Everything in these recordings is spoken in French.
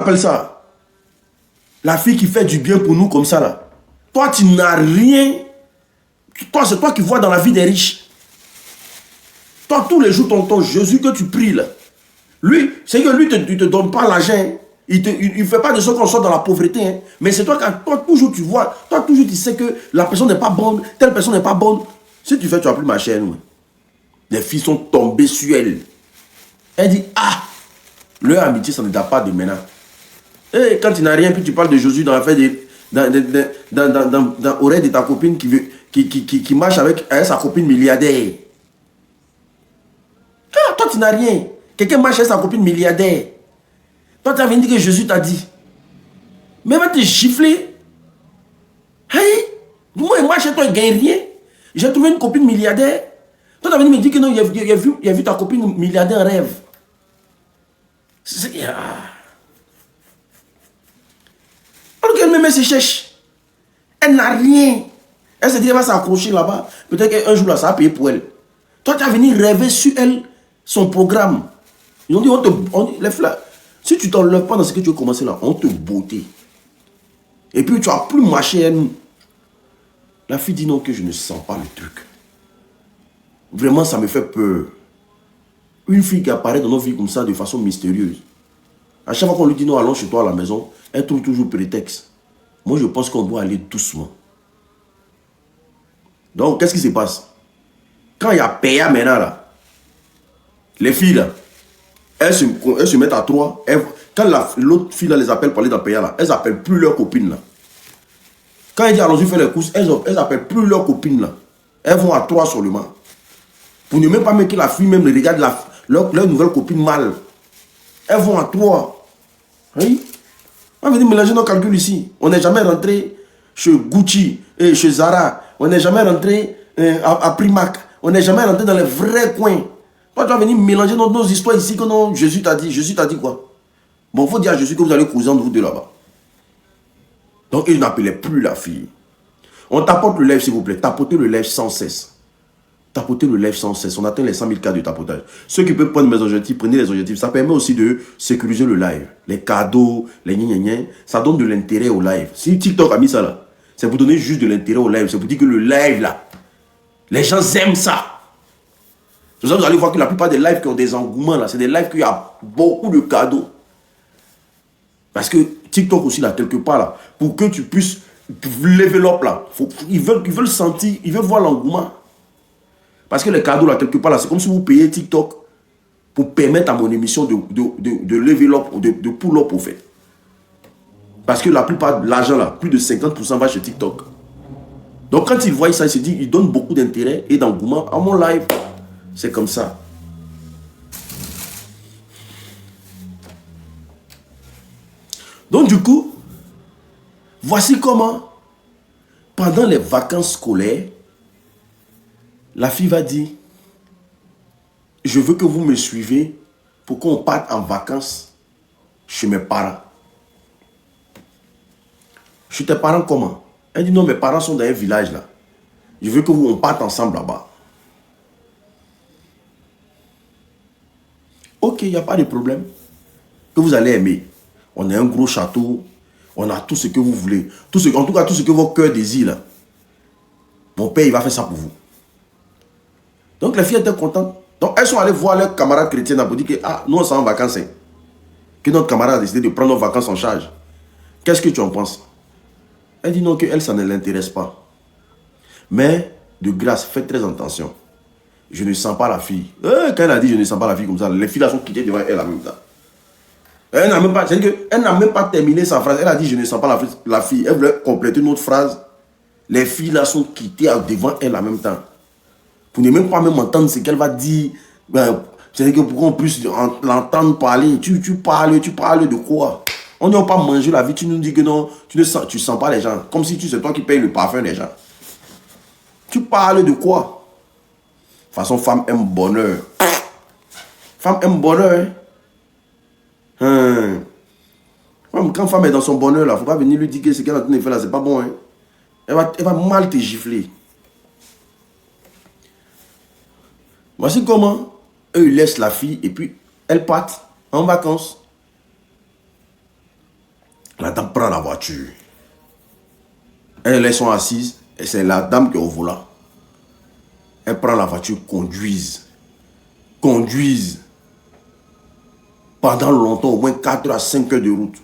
appelle ça? La fille qui fait du bien pour nous comme ça là. Toi, tu n'as rien. Toi, c'est toi qui vois dans la vie des riches. Toi, tous les jours, ton Jésus que tu pries là. Lui, c'est que lui, il ne te donne pas l'argent. Il ne fait pas de sorte qu'on soit dans la pauvreté. Hein. Mais c'est toi, toi, toujours tu vois, toi, toujours tu sais que la personne n'est pas bonne, telle personne n'est pas bonne. Si tu fais, tu vas plus marcher à nous. Les filles sont tombées sur elle. Elle dit, ah, leur amitié, ça ne date pas de maintenant. Et quand tu n'as rien, puis tu parles de Jésus dans l'affaire dans l'oreille de ta copine qui marche avec sa copine milliardaire. Ah, toi, tu n'as rien. Quelqu'un marche avec sa copine milliardaire. Toi, tu as venu dire que Jésus t'a dit. Mais va te gifler. Hey, moi, il marche chez toi, il ne gagne rien. J'ai trouvé une copine milliardaire. Toi, tu as venu me dire que non, il a vu ta copine milliardaire en rêve. Alors qu'elle même se cherche. Elle n'a rien. Elle se dit qu'elle va s'accrocher là-bas. Peut-être qu'un jour, là, ça va payer pour elle. Toi, tu as venu rêver sur elle, son programme. Ils ont dit, les fleurs, si tu ne t'enlèves pas dans ce que tu as commencé là, on te beauté. Et puis, tu n'as plus marché à nous. La fille dit non, que je ne sens pas le truc. Vraiment, ça me fait peur. Une fille qui apparaît dans nos vies comme ça de façon mystérieuse. À chaque fois qu'on lui dit non, allons chez toi à la maison, elle trouve toujours prétexte. Moi, je pense qu'on doit aller doucement. Donc, qu'est-ce qui se passe? Quand il y a Péa maintenant, là, les filles, là, elles se mettent à trois. Quand l'autre fille là, les appelle pour aller dans Péa, là, elles n'appellent plus leurs copines. Là. Quand elle dit allons-y faire les courses, elles n'appellent plus leurs copines. Là. Elles vont à trois seulement. Pour ne même pas mettre que la fille même regarde leur nouvelle copine mal. Elles vont à trois. Oui. On va venir mélanger nos calculs ici. On n'est jamais rentré chez Gucci et chez Zara. On n'est jamais rentré à Primark. On n'est jamais rentré dans les vrais coins. Toi, tu vas venir mélanger nos histoires ici que non, Jésus t'a dit. Jésus t'a dit quoi? Bon, il faut dire à Jésus que vous allez causer entre vous deux là-bas. Donc, il n'appelait plus la fille. On tapote le live, s'il vous plaît. Tapotez le live sans cesse. Tapotez le live sans cesse. On atteint les 100 000 cas de tapotage. Ceux qui peuvent prendre mes objectifs, prenez les objectifs. Ça permet aussi de sécuriser le live. Les cadeaux, les gna. Ça donne de l'intérêt au live. Si TikTok a mis ça là, c'est pour donner juste de l'intérêt au live. C'est pour dire que le live là, les gens aiment ça. C'est pour ça que vous allez voir que la plupart des lives qui ont des engouements là, c'est des lives qui ont beaucoup de cadeaux. Parce que TikTok aussi là, quelque part là, pour que tu puisses lever l'op là, ils veulent sentir, ils veulent voir l'engouement. Parce que les cadeaux là, quelque part là, c'est comme si vous payez TikTok pour permettre à mon émission de lever l'op, de pull up au fait. Parce que la plupart de l'argent là, plus de 50% va chez TikTok. Donc quand ils voient ça, ils se disent, ils donnent beaucoup d'intérêt et d'engouement à mon live. C'est comme ça. Donc du coup, voici comment, pendant les vacances scolaires, la fille va dire, je veux que vous me suivez pour qu'on parte en vacances chez mes parents. Chez tes parents comment? Elle dit non, mes parents sont dans un village là. Je veux que on parte ensemble là-bas. Ok, il n'y a pas de problème. Que vous allez aimer. On a un gros château. On a tout ce que vous voulez. En tout cas, tout ce que votre cœur désire là. Mon père, il va faire ça pour vous. Donc les filles étaient contentes. Donc elles sont allées voir leurs camarades chrétiens pour dire que ah, nous on s'en va en vacances. Hein. Que notre camarade a décidé de prendre nos vacances en charge. Qu'est-ce que tu en penses? Elle dit non, qu'elle, ça ne l'intéresse pas. Mais, de grâce, faites très attention. Je ne sens pas la fille. Quand elle a dit je ne sens pas la fille comme ça, les filles là sont quittées devant elle en même temps. Elle n'a même pas terminé sa phrase. Elle a dit je ne sens pas la fille. Elle voulait compléter une autre phrase. Les filles là sont quittées devant elle en même temps. Pour ne même pas même entendre ce qu'elle va dire. C'est que pour qu'on puisse l'entendre parler. Tu parles de quoi? On n'a pas mangé la vie, tu nous dis que non, tu ne sens pas les gens. Comme si c'est toi qui payes le parfum des gens. Tu parles de quoi? De toute façon, femme aime bonheur. Femme aime bonheur. Hein? Quand femme est dans son bonheur, il ne faut pas venir lui dire que ce qu'elle a en train de faire là, c'est pas bon. Hein? Elle va mal te gifler. Voici comment eux ils laissent la fille et puis elle part en vacances. La dame prend la voiture. Elles sont assises et c'est la dame qui est au volant. Elle prend la voiture, conduise. Pendant longtemps, au moins 4 à 5 heures de route.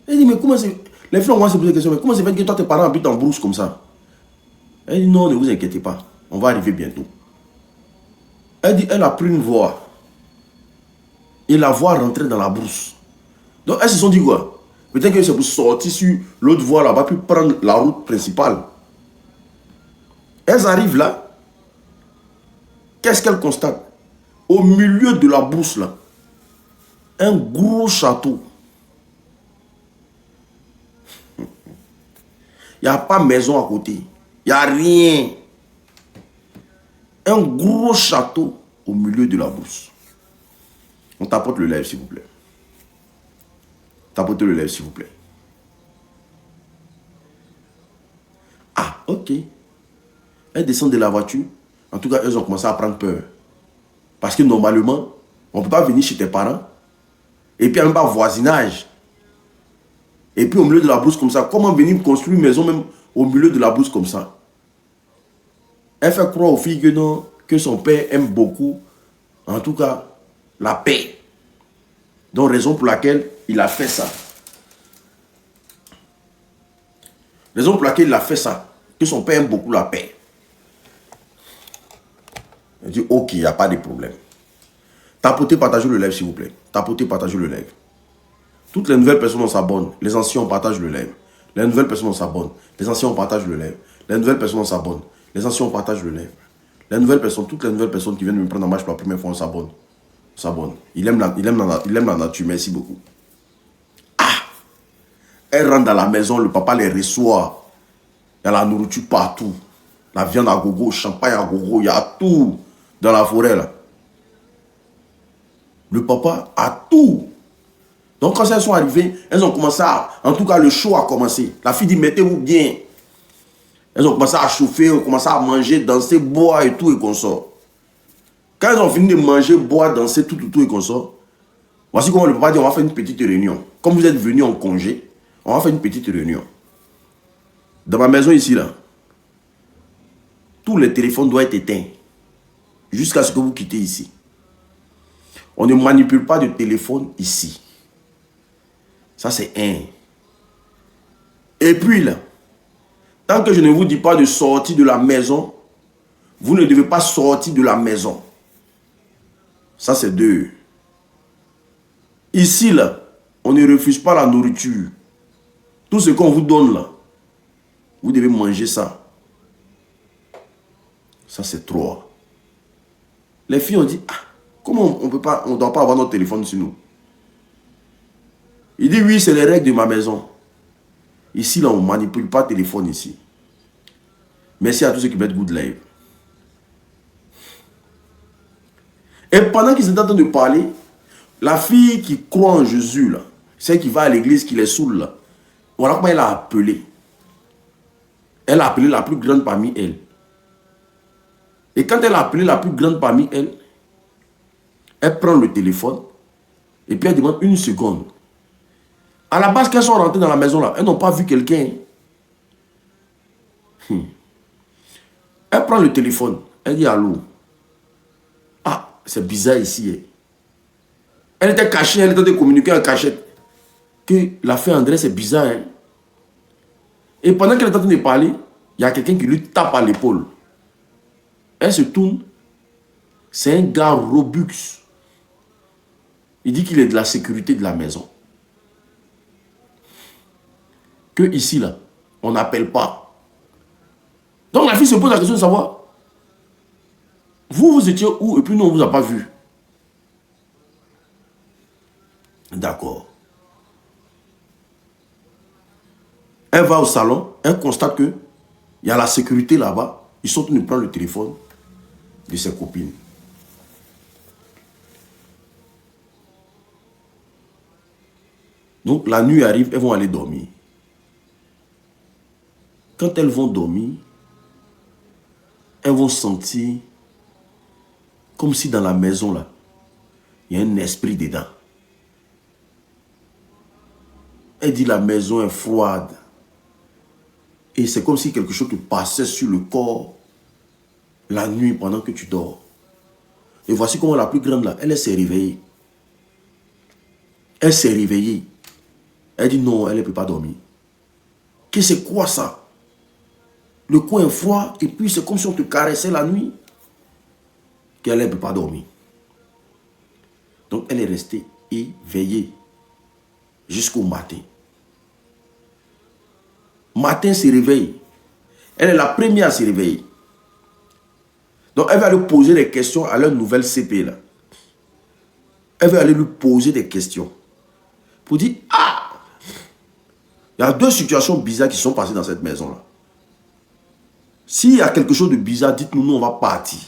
Elle dit, mais comment c'est... Les filles ont commencé à se poser des questions, mais comment c'est fait que toi, tes parents habitent en brousse comme ça? Elle dit, non, ne vous inquiétez pas, on va arriver bientôt. Elle dit, elle a pris une voie. Et la voie rentrait dans la brousse. Donc, elles se sont dit quoi? Peut-être que c'est pour sortir sur l'autre voie là-bas, puis prendre la route principale. Elles arrivent là. Qu'est-ce qu'elles constatent? Au milieu de la brousse là, un gros château. Il n'y a pas maison à côté. Il n'y a rien. Un gros château au milieu de la brousse. On tapote le lèvre, s'il vous plaît. Tapotez le lèvre, s'il vous plaît. Ah, ok. Elles descendent de la voiture. En tout cas, elles ont commencé à prendre peur. Parce que normalement, on ne peut pas venir chez tes parents. Et puis, même pas voisinage. Et puis, au milieu de la brousse comme ça, comment venir construire une maison même au milieu de la brousse comme ça? Elle fait croire aux filles que non, que son père aime beaucoup, en tout cas, la paix. Donc, raison pour laquelle il a fait ça. Raison pour laquelle il a fait ça. Que son père aime beaucoup la paix. Il dit, ok, il n'y a pas de problème. Tapotez, partagez le live, s'il vous plaît. Tapotez, partagez le live. Toutes les nouvelles personnes, on s'abonne. Les anciens, on partage le live. Les nouvelles personnes, on s'abonne. Les anciens, on partage le live. Les nouvelles personnes, on s'abonne. Les anciens, on partage le live. Les nouvelles personnes, toutes les nouvelles personnes qui viennent me prendre en marche pour la première fois, on s'abonne. On s'abonne. Il aime la nature. Merci beaucoup. Ah! Elle rentre dans la maison, le papa les reçoit. Il y a la nourriture partout. La viande à gogo, champagne à gogo, il y a tout dans la forêt là. Le papa a tout. Donc quand elles sont arrivées, elles ont commencé à... En tout cas, le show a commencé. La fille dit, mettez-vous bien. Elles ont commencé à chauffer, ont commencé à manger, danser, boire et tout et qu'on sort. Quand elles ont fini de manger, boire, danser, tout et qu'on sort, voici comment le papa dit, on va faire une petite réunion. Comme vous êtes venus en congé, on va faire une petite réunion. Dans ma maison ici, là, tous les téléphones doivent être éteints. Jusqu'à ce que vous quittez ici. On ne manipule pas de téléphone ici. Ça, c'est un. Et puis là, tant que je ne vous dis pas de sortir de la maison, vous ne devez pas sortir de la maison. Ça, c'est deux. Ici, là, on ne refuse pas la nourriture. Tout ce qu'on vous donne, là, vous devez manger ça. Ça, c'est trois. Les filles ont dit, ah, comment on ne doit pas avoir notre téléphone sur nous? Il dit, oui, c'est les règles de ma maison. Ici, là, on ne manipule pas le téléphone ici. Merci à tous ceux qui mettent good live. Et pendant qu'ils étaient en train de parler, la fille qui croit en Jésus, là, celle qui va à l'église, qui les saoule, là, voilà comment elle a appelé. Elle a appelé la plus grande parmi elles. Et quand elle a appelé la plus grande parmi elles, elle prend le téléphone et puis elle demande une seconde. À la base, quand elles sont rentrées dans la maison, là, elles n'ont pas vu quelqu'un. Elle prend le téléphone. Elle dit allô. Ah, c'est bizarre ici. Hein. Elle était cachée, elle était en train de communiquer en cachette. Que la fée André, c'est bizarre. Hein. Et pendant qu'elle est en train de parler, il y a quelqu'un qui lui tape à l'épaule. Elle se tourne. C'est un gars robuste. Il dit qu'il est de la sécurité de la maison. Que ici, là, on n'appelle pas. Donc la fille se pose la question de savoir, vous étiez où et puis nous, on ne vous a pas vu. D'accord. Elle va au salon, elle constate que il y a la sécurité là-bas. Ils sont en train de prendre le téléphone de ses copines. Donc la nuit arrive, elles vont aller dormir. Quand elles vont dormir, elles vont sentir comme si dans la maison là, il y a un esprit dedans. Elle dit la maison est froide. Et c'est comme si quelque chose te passait sur le corps la nuit pendant que tu dors. Et voici comment la plus grande là, elle s'est réveillée. Elle s'est réveillée. Elle dit non, elle ne peut pas dormir. Que c'est quoi ça? Le coin est froid et puis c'est comme si on te caressait la nuit. Qu'elle ne peut pas dormir. Donc elle est restée éveillée jusqu'au matin. Matin se réveille. Elle est la première à se réveiller. Donc elle va lui poser des questions à leur nouvelle CP là. Elle va aller lui poser des questions. Pour dire, ah, il y a deux situations bizarres qui sont passées dans cette maison là. S'il y a quelque chose de bizarre, dites-nous, nous on va partir.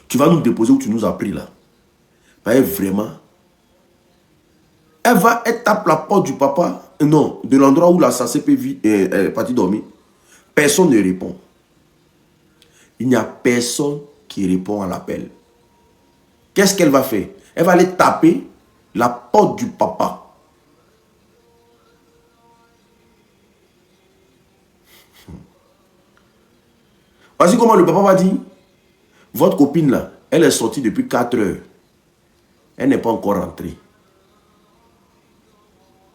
Tu vas nous déposer où tu nous as pris là. Mais vraiment, elle tape la porte du papa, non, de l'endroit où la CP est partie dormir. Personne ne répond. Il n'y a personne qui répond à l'appel. Qu'est-ce qu'elle va faire? Elle va aller taper la porte du papa. Voici comment le papa va dire, votre copine là, elle est sortie depuis 4 heures. Elle n'est pas encore rentrée.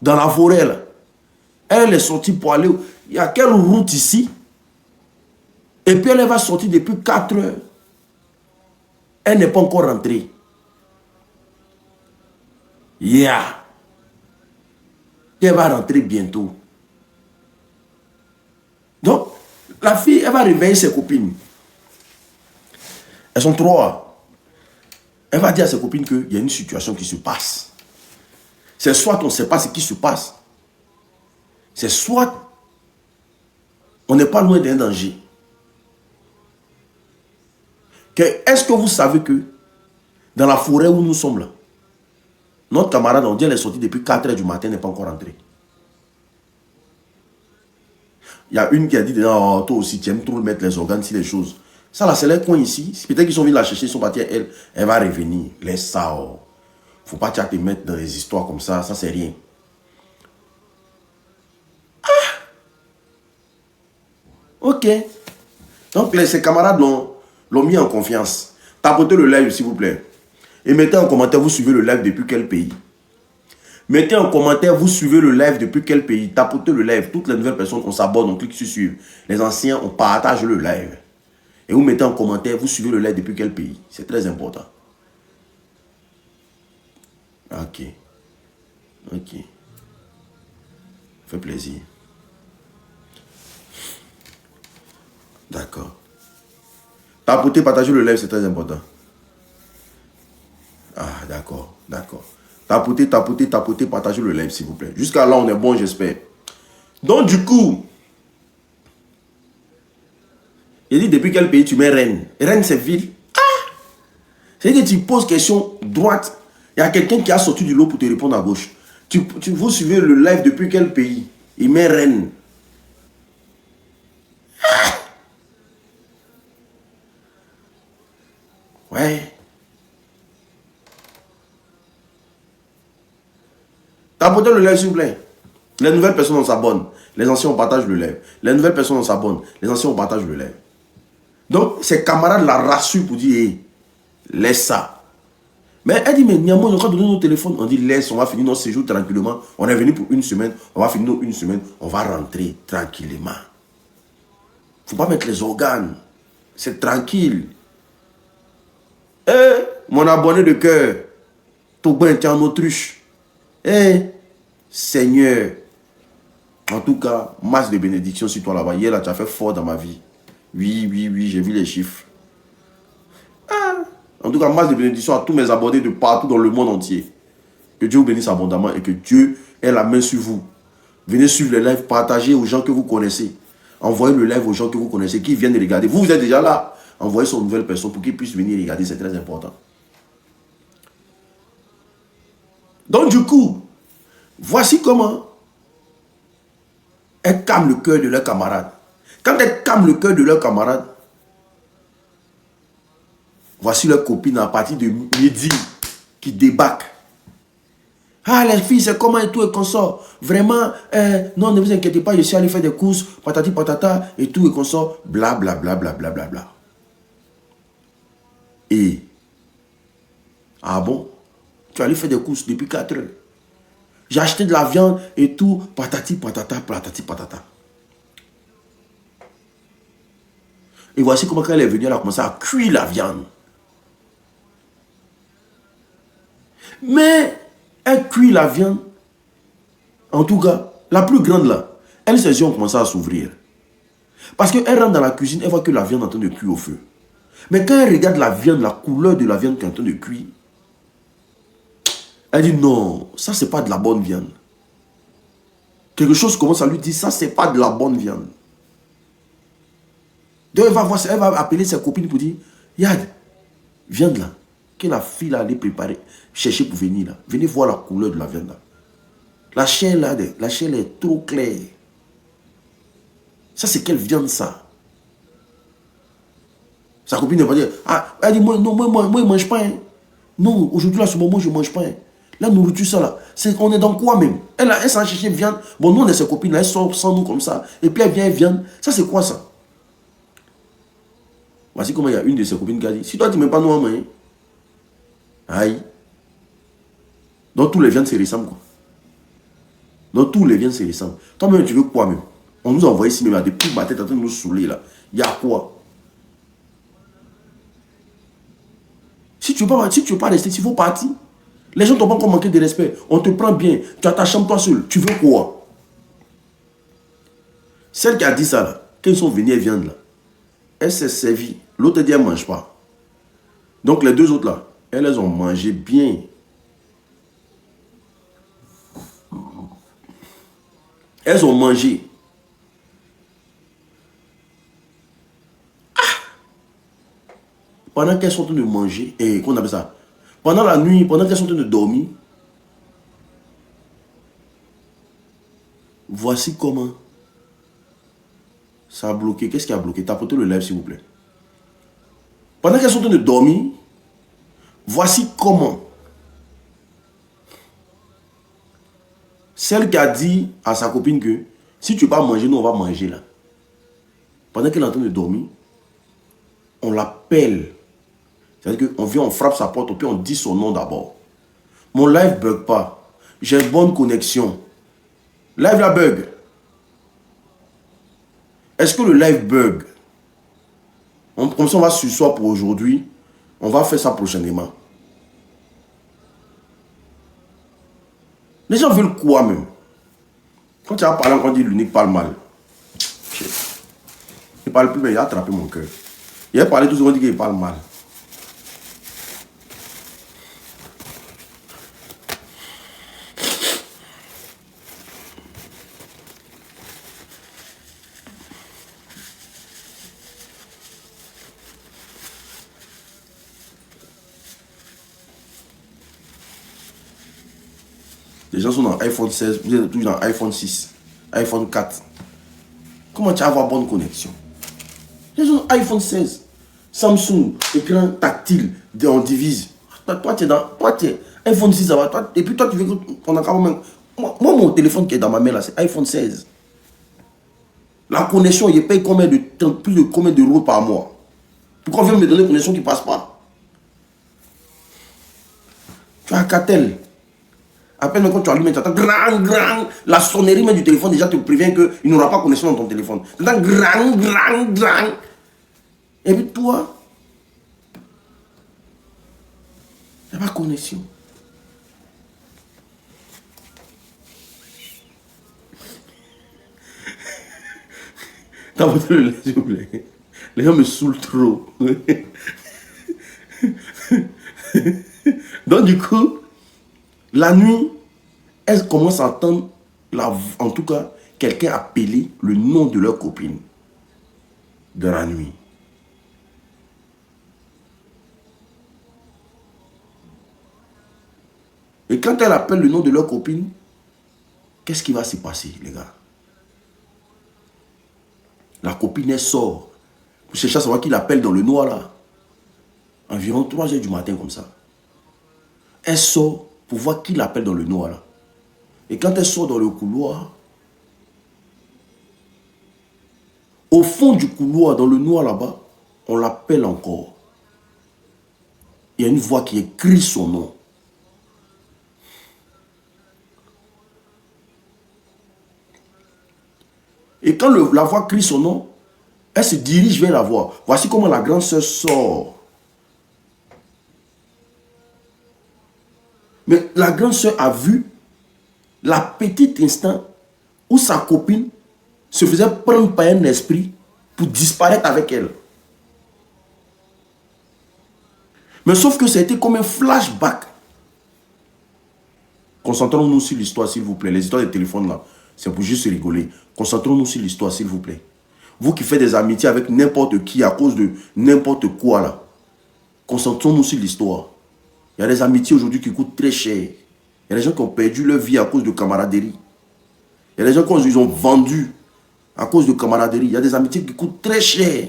Dans la forêt là. Elle est sortie pour aller... Il y a quelle route ici? Et puis elle va sortir depuis 4 heures. Elle n'est pas encore rentrée. Yeah. Elle va rentrer bientôt. Donc, la fille, elle va réveiller ses copines. Elles sont 3. Elle va dire à ses copines qu'il y a une situation qui se passe. C'est soit on ne sait pas ce qui se passe. C'est soit on n'est pas loin d'un danger. Est-ce que vous savez que dans la forêt où nous sommes là, notre camarade, on dit, elle est sortie depuis 4 heures du matin, n'est pas encore rentrée. Il y a une qui a dit, oh, toi aussi, tu aimes trop mettre les organes sur les choses. Ça là, c'est leur coin ici. Peut-être qu'ils sont venus la chercher, ils sont partis, elle va revenir. Laisse ça. Oh. Faut pas te mettre dans les histoires comme ça c'est rien. Ah! Ok. Donc, ces camarades l'ont mis en confiance. Tapotez le live, s'il vous plaît. Et mettez en commentaire, vous suivez le live depuis quel pays. Mettez en commentaire, vous suivez le live depuis quel pays. Tapotez le live. Toutes les nouvelles personnes, on s'abonne, on clique sur suivre. Les anciens, on partage le live. Et vous mettez en commentaire, vous suivez le live depuis quel pays. C'est très important. Ok. Ok. Fait plaisir. D'accord. Tapotez, partagez le live, c'est très important. Ah, d'accord, d'accord. Tapotez, tapotez, tapotez, partagez le live, s'il vous plaît. Jusqu'à là, on est bon, j'espère. Donc, du coup, il dit, depuis quel pays tu mets Rennes? Rennes, c'est ville. Ah! C'est-à-dire que tu poses question droite. Il y a quelqu'un qui a sorti du lot pour te répondre à gauche. Vous suivez le live depuis quel pays? Il met Rennes. Ah! Ouais. Tapotez le live, s'il vous plaît. Les nouvelles personnes, on s'abonne. Les anciens, on partage le live. Les nouvelles personnes, on s'abonne. Les anciens, on partage le live. Donc, ses camarades la rassurent pour dire, hey, laisse ça. Mais elle dit, mais Niamo, on va donner nos téléphones. On dit, laisse, on va finir notre séjour tranquillement. On est venu pour une semaine. On va finir une semaine. On va rentrer tranquillement. Il ne faut pas mettre les organes. C'est tranquille. Eh, mon abonné de cœur. Togbin, tu es en autruche. Eh, Seigneur. En tout cas, masse de bénédictions sur toi là-bas. Hier, là, tu as fait fort dans ma vie. Oui, oui, oui, j'ai vu les chiffres. Ah. En tout cas, masse de bénédictions à tous mes abonnés de partout dans le monde entier. Que Dieu vous bénisse abondamment et que Dieu ait la main sur vous. Venez suivre les lives, partagez aux gens que vous connaissez. Envoyez le live aux gens que vous connaissez, qui viennent regarder. Vous êtes déjà là. Envoyez son nouvelle personne pour qu'ils puissent venir regarder. C'est très important. Donc du coup, voici comment elles calment le cœur de leurs camarades. Quand elles calment le cœur de leurs camarades, voici leur copine à partir de midi qui débarque. Ah, les filles, c'est comment et tout et qu'on sort. Vraiment, non, ne vous inquiétez pas, je suis allé faire des courses, patati patata, et tout et qu'on sort. Bla, bla, bla, bla, bla, bla, bla. Et, ah bon? Tu es allé faire des courses depuis 4 heures. J'ai acheté de la viande et tout, patati patata, patati patata. Et voici comment quand elle est venue, elle a commencé à cuire la viande. Mais, elle cuit la viande. En tout cas, la plus grande là, elle, ses yeux ont commencé à s'ouvrir. Parce qu'elle rentre dans la cuisine, elle voit que la viande est en train de cuire au feu. Mais quand elle regarde la viande, la couleur de la viande qui est en train de cuire, elle dit non, ça c'est pas de la bonne viande. Quelque chose commence à lui dire, ça c'est pas de la bonne viande. Donc elle va appeler ses copines pour dire, Yad, viande là, que la fille là allait préparer, chercher pour venir là. Venez voir la couleur de la viande là. La chair là, la chair est trop claire. Ça c'est quelle viande ça? Sa copine ne va pas dire, ah, elle dit, moi, non, moi, je ne mange pas. Hein. Non, aujourd'hui, là, ce moment, je ne mange pas. Hein. La nourriture, ça, là, on est dans quoi même? Elle s'en chercher viande. Bon, nous, on est ses copines, là, elle sort sans nous comme ça. Et puis, elle vient, elle viande. Ça, c'est quoi, ça? Voici comment il y a une de ses copines qui a dit, si toi, tu ne m'aimes pas, nous, on mange. Aïe. Donc, tous les viandes se ressemblent, quoi. Donc, tous les viandes se ressemblent. Toi-même, tu veux quoi, même? On nous a envoyé ici, même, à des petites ma tête en train de nous saouler, là. Il y a quoi? Si tu ne veux pas rester, il faut partir. Les gens t'ont pas encore manqué de respect. On te prend bien. Tu as ta chambre toi seul. Tu veux quoi? Celle qui a dit ça, là, quand ils sont venus, elles viennent là. Elle s'est servie. L'autre dit, elle ne mange pas. Donc les deux autres là, elles ont mangé bien. Elles ont mangé. Ah! Pendant qu'elles sont en train de manger, et qu'on appelle ça? Pendant la nuit, pendant qu'elles sont en train de dormir, voici comment ça a bloqué. Qu'est-ce qui a bloqué? Tapotez le live s'il vous plaît. Pendant qu'elles sont en train de dormir, voici comment celle qui a dit à sa copine que si tu ne veux pas manger, nous on va manger là. Pendant qu'elle est en train de dormir, on l'appelle. C'est-à-dire qu'on vient, on frappe sa porte, puis on dit son nom d'abord. Mon live ne bug pas. J'ai une bonne connexion. Live la bug. Est-ce que le live bug? Comme ça, on va sursoir pour aujourd'hui. On va faire ça prochainement. Les gens veulent quoi même? Quand tu as parlé, on dit l'unique parle mal. Il ne parle plus, mais il a attrapé mon cœur. Il a parlé tout ce qu'on dit qu'il parle mal. Les gens sont dans iPhone 16, vous êtes toujours dans iPhone 6, iPhone 4. Comment tu vas avoir bonne connexion? Les gens ont iPhone 16, Samsung, écran tactile, on divise. Toi, tu es dans iPhone 6, ça va. Toi, et puis toi, tu veux qu'on a quand même... Moi, mon téléphone qui est dans ma main, là, c'est iPhone 16. La connexion, il paye combien de temps, plus de combien d'euros par mois? Pourquoi on vient me donner une connexion qui ne passe pas? Tu as un cartel. À peine quand tu allumes, tu entends grand, la sonnerie même du téléphone déjà te prévient qu'il n'y aura pas de connexion dans ton téléphone. Tu entends grand. Et puis toi, il n'y a pas de connexion. T'as voté le lait, s'il vous plaît. Les gens me saoulent trop. Donc du coup, la nuit, elles commencent à entendre, en tout cas, quelqu'un appeler le nom de leur copine. De la nuit. Et quand elle appelle le nom de leur copine, qu'est-ce qui va se passer, les gars? La copine, elle sort. Pour chercher à savoir qui l'appelle dans le noir, là. Environ 3 heures du matin, comme ça. Elle sort. pour voir qui l'appelle dans le noir là. Et quand elle sort dans le couloir, au fond du couloir, dans le noir là-bas, on l'appelle encore. Il y a une voix qui écrit son nom. Et quand la voix crie son nom, elle se dirige vers la voix. Voici comment la grande sœur sort. Mais la grande sœur a vu la petite instant où sa copine se faisait prendre par un esprit pour disparaître avec elle. Mais sauf que ça a été comme un flashback. Concentrons-nous sur l'histoire, s'il vous plaît. Les histoires des téléphones là, c'est pour juste rigoler. Concentrons-nous sur l'histoire, s'il vous plaît. Vous qui faites des amitiés avec n'importe qui à cause de n'importe quoi là. Concentrons-nous sur l'histoire. Il y a des amitiés aujourd'hui qui coûtent très cher. Il y a des gens qui ont perdu leur vie à cause de camaraderie. Il y a des gens qui ont vendu à cause de camaraderie. Il y a des amitiés qui coûtent très cher.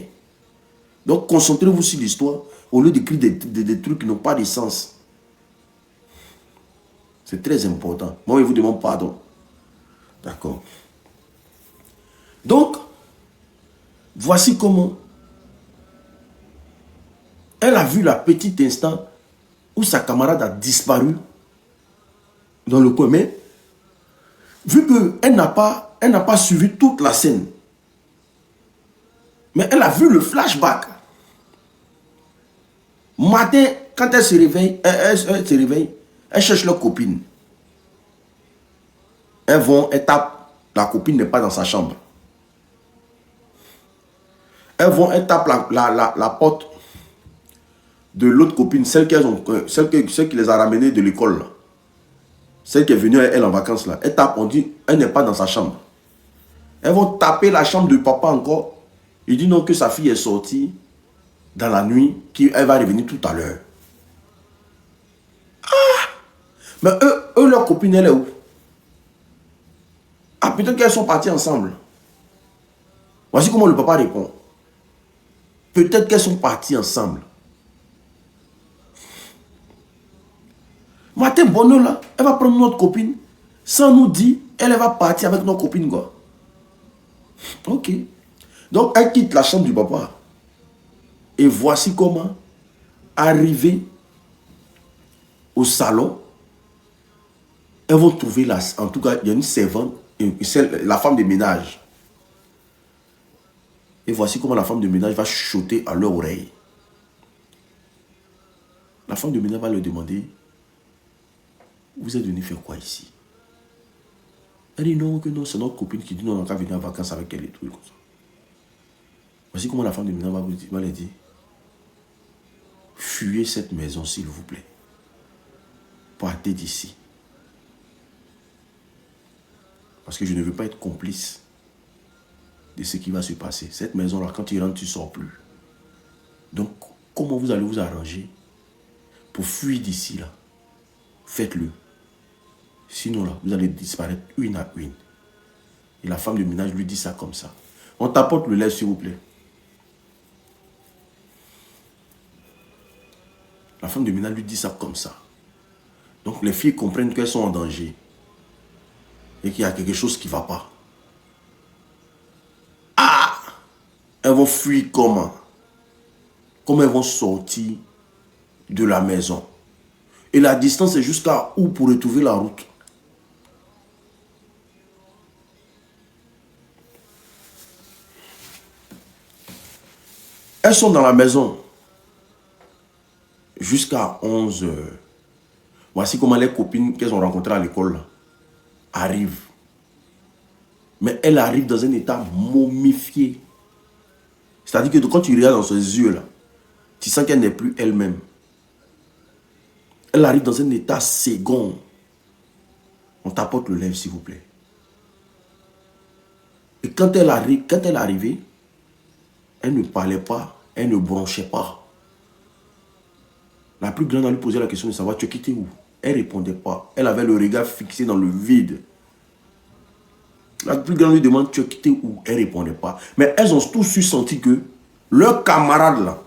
Donc concentrez-vous sur l'histoire au lieu d'écrire des trucs qui n'ont pas de sens. C'est très important. Moi, je vous demande pardon. D'accord. Donc, voici comment elle a vu la petite instant où sa camarade a disparu dans le coin. Mais vu qu'elle n'a pas suivi toute la scène, mais elle a vu le flashback. Matin, quand elle se réveille, elle cherche leur copine. Elle tape, la copine n'est pas dans sa chambre. Elle tape la porte de l'autre copine, celle qui les a ramenés de l'école. Celle qui est venue, elle en vacances là. Elle tape, on dit, elle n'est pas dans sa chambre. Elles vont taper la chambre de papa encore. Il dit non, que sa fille est sortie dans la nuit, qu'elle va revenir tout à l'heure. Ah! Mais eux, leur copine, elle est où? Ah, peut-être qu'elles sont parties ensemble. Voici comment le papa répond. Peut-être qu'elles sont parties ensemble. Matin Bonheur là, elle va prendre notre copine, sans nous dire, elle va partir avec notre copine quoi. Ok. Donc elle quitte la chambre du papa. Et voici comment, arriver au salon, elles vont trouver, en tout cas, il y a une servante, la femme de ménage. Et voici comment la femme de ménage va chuchoter à leur oreille. La femme de ménage va leur demander, vous êtes venu faire quoi ici? Elle dit non, que non, c'est notre copine qui dit non, on va venir en vacances avec elle et tout. Comme ça. Voici comment la femme de ménage va leur dire, fuyez cette maison s'il vous plaît. Partez d'ici. Parce que je ne veux pas être complice de ce qui va se passer. Cette maison-là, quand tu rentres, tu ne sors plus. Donc, comment vous allez vous arranger pour fuir d'ici là? Faites-le. Sinon, là, vous allez disparaître une à une. Et la femme de ménage lui dit ça comme ça. On t'apporte le lait, s'il vous plaît. La femme de ménage lui dit ça comme ça. Donc, les filles comprennent qu'elles sont en danger. Et qu'il y a quelque chose qui ne va pas. Ah! Elles vont fuir comment? Comment elles vont sortir de la maison? Et la distance est jusqu'à où pour retrouver la route? Elles sont dans la maison jusqu'à 11 heures. Voici comment les copines qu'elles ont rencontrées à l'école arrivent. Mais elle arrive dans un état momifié. C'est-à-dire que quand tu regardes dans ses yeux, là, tu sens qu'elle n'est plus elle-même. Elle arrive dans un état second. On t'apporte le lait, s'il vous plaît. Et quand elle est arrivée, elle ne parlait pas, elle ne bronchait pas. La plus grande a lui posé la question de savoir, tu es quitté où? Elle ne répondait pas. Elle avait le regard fixé dans le vide. La plus grande lui demande, tu es quitté où? Elle ne répondait pas. Mais elles ont tous eu senti que leurs camarades là,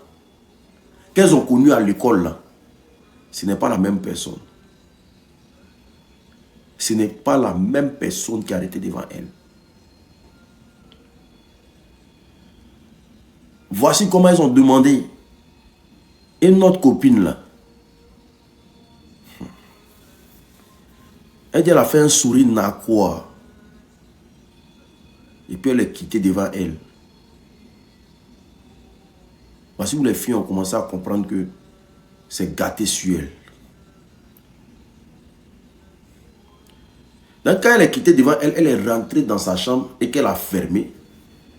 qu'elles ont connus à l'école là, ce n'est pas la même personne. ce n'est pas la même personne qui est arrêtée devant elle. Voici comment ils ont demandé. Et notre copine là, elle dit, elle a fait un sourire narquois. Et puis elle est quittée devant elle. Voici où les filles ont commencé à comprendre que c'est gâté sur elle. Donc quand elle est quittée devant elle, elle est rentrée dans sa chambre et qu'elle a fermé.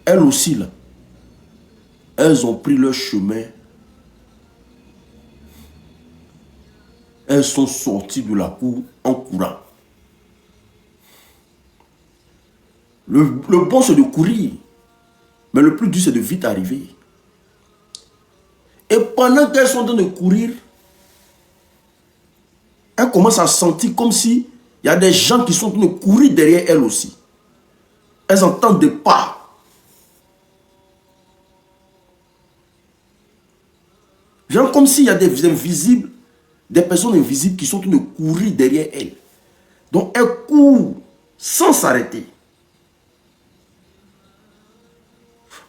Elle aussi là. Elles ont pris leur chemin. Elles sont sorties de la cour en courant. Le bon c'est de courir. Mais le plus dur c'est de vite arriver. Et pendant qu'elles sont en train de courir, elles commencent à sentir comme si il y a des gens qui sont en train de courir derrière elles aussi. Elles entendent des pas. Genre comme s'il y a des invisibles, des personnes invisibles qui sont en train de courir derrière elles. Donc elles courent sans s'arrêter.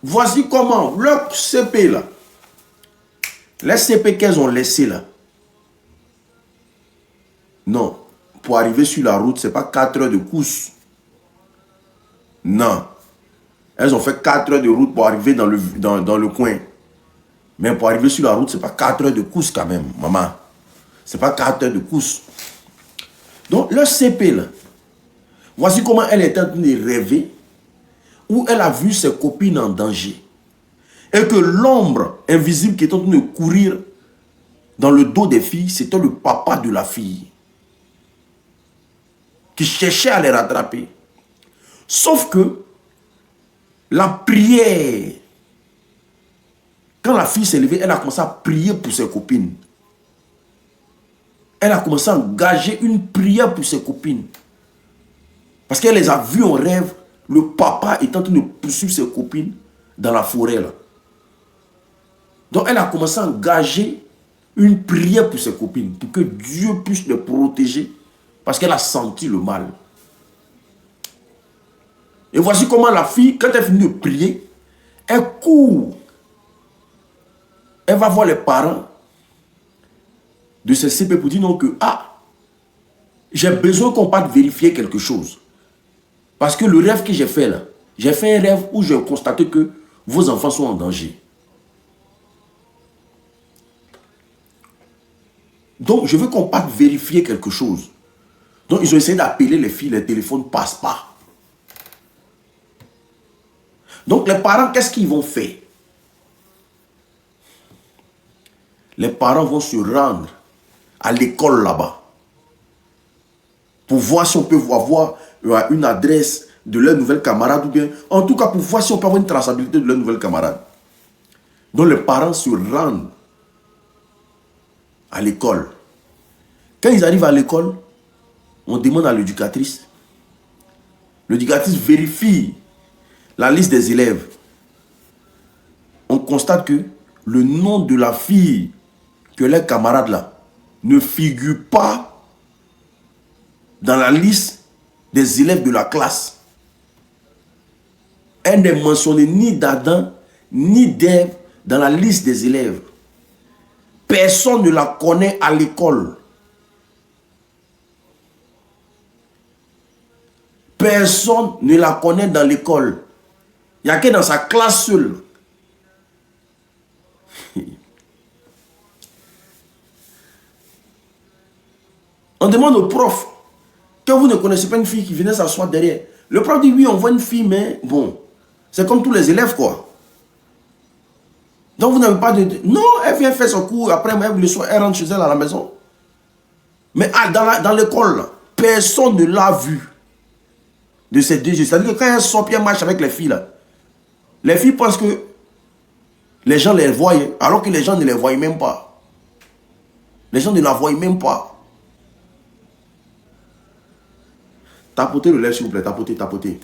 Voici comment leur CP là, les CP qu'elles ont laissés là, non, pour arriver sur la route, ce n'est pas 4 heures de course. Non. Elles ont fait 4 heures de route pour arriver dans le coin. Mais pour arriver sur la route, ce n'est pas 4 heures de course quand même, maman. Ce n'est pas 4 heures de course. Donc, leur CP là, voici comment elle est en train de rêver, où elle a vu ses copines en danger. Et que l'ombre invisible qui est en train de courir dans le dos des filles, c'était le papa de la fille. Qui cherchait à les rattraper. Sauf que la prière, quand la fille s'est levée, elle a commencé à prier pour ses copines. Elle a commencé à engager une prière pour ses copines. Parce qu'elle les a vues en rêve, le papa est en train de poursuivre ses copines dans la forêt là. Donc elle a commencé à engager une prière pour ses copines, pour que Dieu puisse les protéger, parce qu'elle a senti le mal. Et voici comment la fille, quand elle finit de prier, elle court. Elle va voir les parents de ces CP pour dire non que, ah, j'ai besoin qu'on parte vérifier quelque chose. Parce que le rêve que j'ai fait là, j'ai fait un rêve où j'ai constaté que vos enfants sont en danger. Donc, je veux qu'on parte vérifier quelque chose. Donc, ils ont essayé d'appeler les filles, les téléphones ne passent pas. Donc, les parents, qu'est-ce qu'ils vont faire? Les parents vont se rendre à l'école là-bas pour voir si on peut avoir une adresse de leur nouvelle camarade ou bien, en tout cas, pour voir si on peut avoir une traçabilité de leur nouvelle camarade. Donc, les parents se rendent à l'école. Quand ils arrivent à l'école, on demande à l'éducatrice. L'éducatrice vérifie la liste des élèves. On constate que le nom de la fille que les camarades là ne figure pas dans la liste des élèves de la classe. Elle n'est mentionnée ni d'Adam ni d'Ève dans la liste des élèves. Personne ne la connaît à l'école. Personne ne la connaît dans l'école. Il n'y a que dans sa classe seule. On demande au prof que vous ne connaissez pas une fille qui venait s'asseoir derrière. Le prof dit oui, on voit une fille, mais bon, c'est comme tous les élèves, quoi. Donc vous n'avez pas de... Non, elle vient faire son cours, après même le soir, elle rentre chez elle à la maison. Mais dans l'école, personne ne l'a vue de ces 2 yeux. C'est-à-dire que quand elle sort, puis elle marche avec les filles, là, les filles pensent que les gens les voient, alors que les gens ne les voient même pas. Les gens ne la voient même pas. Tapotez le lèvre, s'il vous plaît. Tapotez, tapotez.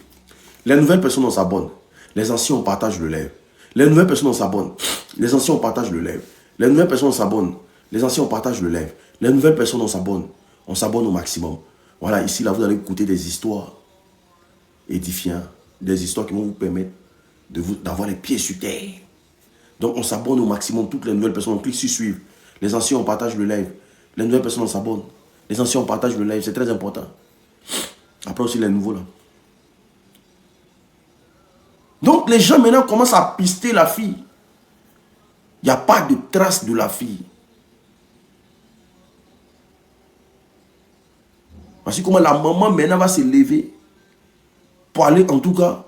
Les nouvelles personnes, on s'abonne. Les anciens, on partage le lèvre. Les nouvelles personnes, on s'abonne. Les anciens, on partage le lèvre. Les nouvelles personnes, on s'abonne. Les anciens, on partage le lèvre. Les nouvelles personnes, on s'abonne. On s'abonne au maximum. Voilà, ici, là, vous allez écouter des histoires édifiantes, des histoires qui vont vous permettre d'avoir les pieds sur terre. Donc, on s'abonne au maximum. Toutes les nouvelles personnes, on clique sur suivre. Les anciens, on partage le live. Les nouvelles personnes, on s'abonne. Les anciens, on partage le live. C'est très important. Après aussi, les nouveaux, là. Donc, les gens, maintenant, commencent à pister la fille. Il n'y a pas de trace de la fille. Voici comment la maman, maintenant, va se lever pour aller, en tout cas,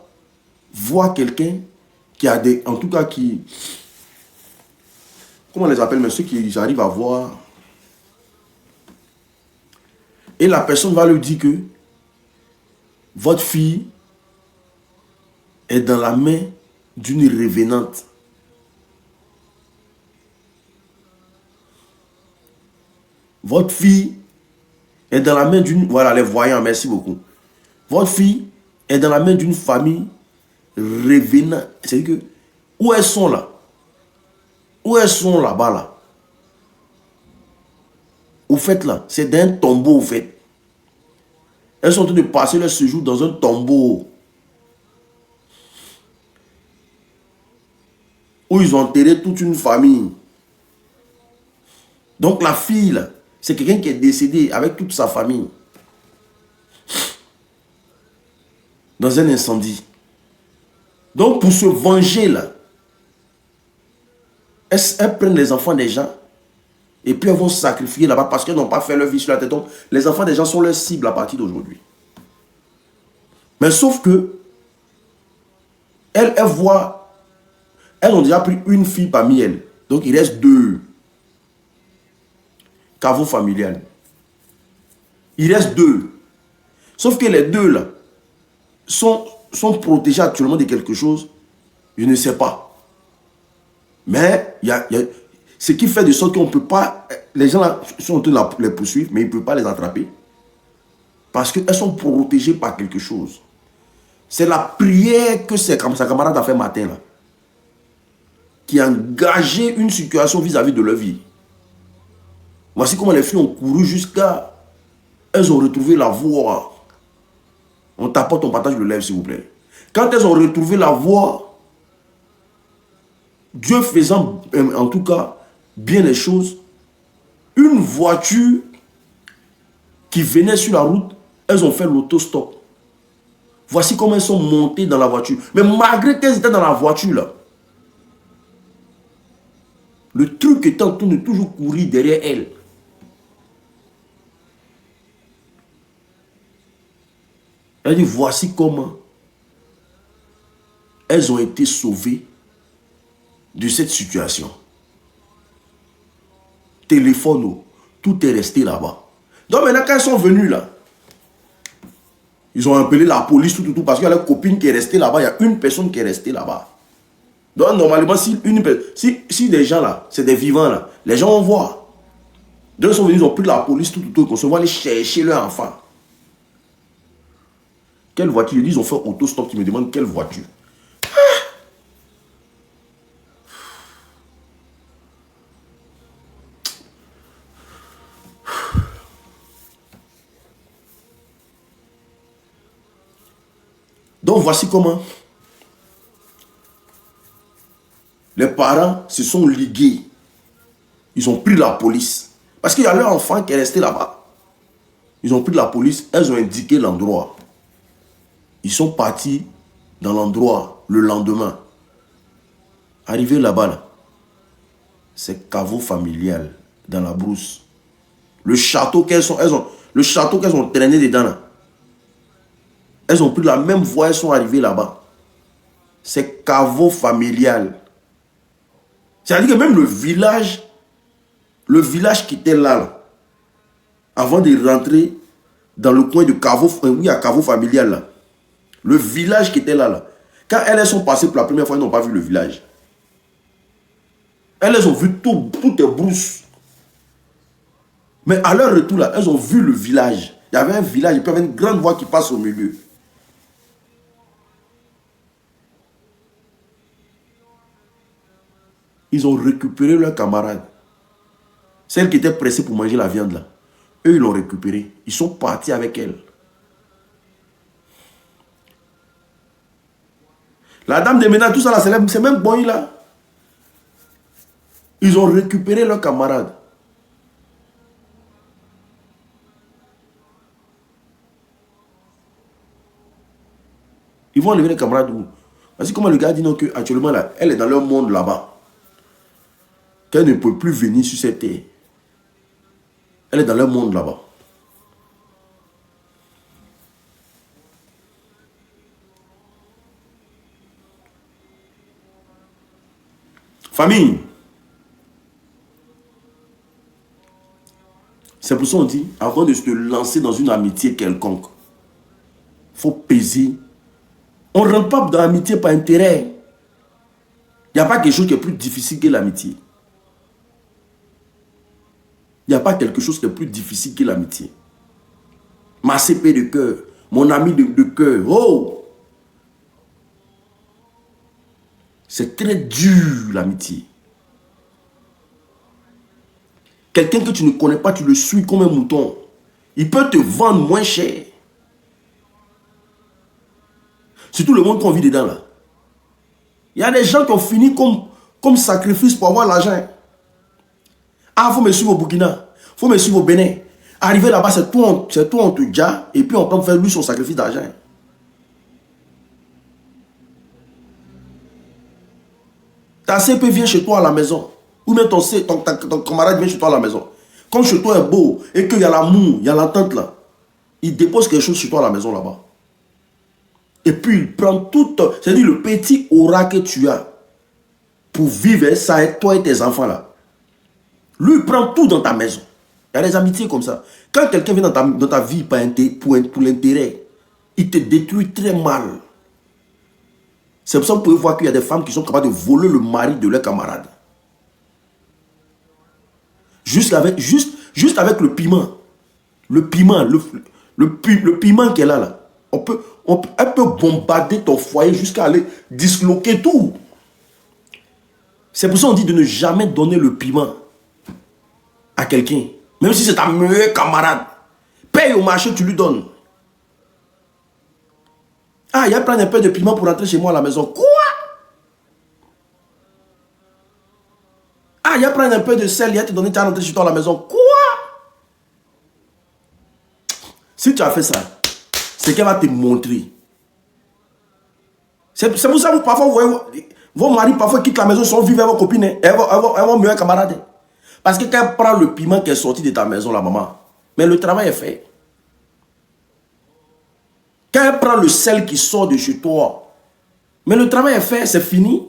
voir quelqu'un qui a des... En tout cas, qui... Comment on les appelle, mais ceux qui arrivent à voir. Et la personne va lui dire que votre fille est dans la main d'une revenante. Votre fille est dans la main d'une... Voilà, les voyants, merci beaucoup. Votre fille est dans la main d'une famille revenante. C'est-à-dire que, où elles sont là? Où elles sont là-bas, là? Au fait, là, c'est d'un tombeau, au fait. Elles sont en train de passer leur séjour dans un tombeau où ils ont enterré toute une famille. Donc la fille, là, c'est quelqu'un qui est décédé avec toute sa famille dans un incendie. Donc pour se venger, là, elles prennent les enfants des gens et puis elles vont se sacrifier là-bas parce qu'elles n'ont pas fait leur vie sur la tête. Donc les enfants des gens sont leurs cibles à partir d'aujourd'hui. Mais sauf que elles voient, elles ont déjà pris une fille parmi elles. Donc il reste 2. Caveau familial. Il reste 2. Sauf que les 2 là sont protégés actuellement de quelque chose. Je ne sais pas. Mais il y a ce qui fait de sorte qu'on ne peut pas... Les gens là sont en train de les poursuivre, mais ils ne peuvent pas les attraper. Parce qu'elles sont protégées par quelque chose. C'est la prière que sa camarade a fait matin là, qui a engagé une situation vis-à-vis de leur vie. Voici comment les filles ont couru jusqu'à... Elles ont retrouvé la voie. On tapote, on partage le live, s'il vous plaît. Quand elles ont retrouvé la voie, Dieu faisant, en tout cas, bien les choses, une voiture qui venait sur la route, elles ont fait l'autostop. Voici comment elles sont montées dans la voiture. Mais malgré qu'elles étaient dans la voiture, là, le truc était en train de toujours courir derrière elles. Elle dit, voici comment elles ont été sauvées de cette situation. Téléphone, tout est resté là-bas. Donc maintenant, quand elles sont venues là, ils ont appelé la police, tout, parce qu'il y a la copine qui est restée là-bas, il y a une personne qui est restée là-bas. Donc normalement, si des gens là, c'est des vivants là, les gens vont voir. Donc ils sont venus, ils ont pris la police, tout, qu'on se voit aller chercher leur enfant. Quelle voiture? Ils disent, ils ont fait autostop, ils me demandent quelle voiture. Donc voici comment les parents se sont ligués. Ils ont pris la police. Parce qu'il y a leur enfant qui est resté là-bas. Ils ont pris la police, elles ont indiqué l'endroit. Ils sont partis dans l'endroit le lendemain. Arrivé là-bas, là, c'est caveau familial dans la brousse. Le château qu'elles ont traîné dedans là. Elles ont pris la même voie, elles sont arrivées là-bas. C'est caveau familial. C'est-à-dire que même le village qui était là, avant de rentrer dans le coin de caveau, oui, à caveau familial là, le village qui était là, quand elles sont passées pour la première fois, elles n'ont pas vu le village. Elles ont vu toutes les brousses. Mais à leur retour là, elles ont vu le village. Il y avait un village, et puis il y avait une grande voie qui passe au milieu. Ils ont récupéré leurs camarades. Celles qui étaient pressées pour manger la viande là. Eux, ils l'ont récupéré. Ils sont partis avec elle. La dame de ménage, tout ça là, c'est même bon là. Ils ont récupéré leurs camarades. Ils vont enlever les camarades où? Parce que comment le gars dit non, que actuellement là, elle est dans leur monde là-bas. Qu'elle ne peut plus venir sur cette terre. Elle est dans leur monde là-bas. Famille. C'est pour ça qu'on dit, avant de se lancer dans une amitié quelconque, il faut peser. On ne rentre pas dans l'amitié par intérêt. Il n'y a pas quelque chose qui est plus difficile que l'amitié. Il n'y a pas quelque chose qui est plus difficile que l'amitié. Ma CP de cœur, mon ami de cœur, oh! C'est très dur l'amitié. Quelqu'un que tu ne connais pas, tu le suis comme un mouton. Il peut te vendre moins cher. Surtout le monde qu'on vit dedans là. Il y a des gens qui ont fini comme sacrifice pour avoir l'argent. Ah, il faut me suivre au Burkina. Il faut me suivre au Bénin. Arriver là-bas, c'est tout on te dit. Et puis on peut faire lui son sacrifice d'argent. Ta CP vient chez toi à la maison. Ou même ton camarade vient chez toi à la maison. Comme chez toi est beau et qu'il y a l'amour, il y a l'entente là. Il dépose quelque chose chez toi à la maison là-bas. Et puis il prend tout, c'est-à-dire le petit aura que tu as pour vivre ça et toi et tes enfants là. Lui il prend tout dans ta maison. Il y a des amitiés comme ça. Quand quelqu'un vient dans ta vie pour l'intérêt, il te détruit très mal. C'est pour ça que vous pouvez voir qu'il y a des femmes qui sont capables de voler le mari de leurs camarades. Juste avec le piment. Le piment, le piment qu'elle a là. Elle peut bombarder ton foyer jusqu'à aller disloquer tout. C'est pour ça qu'on dit de ne jamais donner le piment à quelqu'un. Même si c'est ta meilleure camarade. Paye au marché, tu lui donnes. Ah, il y a plein un peu de piment pour rentrer chez moi à la maison. Quoi? Ah, il y a plein un peu de sel, il y a te donné, tu as rentré chez toi à la maison. Quoi? Si tu as fait ça, c'est qu'elle va te montrer. C'est pour ça que parfois, vous voyez, vos maris parfois quittent la maison, ils sont vivants avec vos copines. Elles vont mieux camarades. Parce que quand elle prend le piment qui est sorti de ta maison, la maman, mais le travail est fait. Quand elle prend le sel qui sort de chez toi, mais le travail est fait, c'est fini.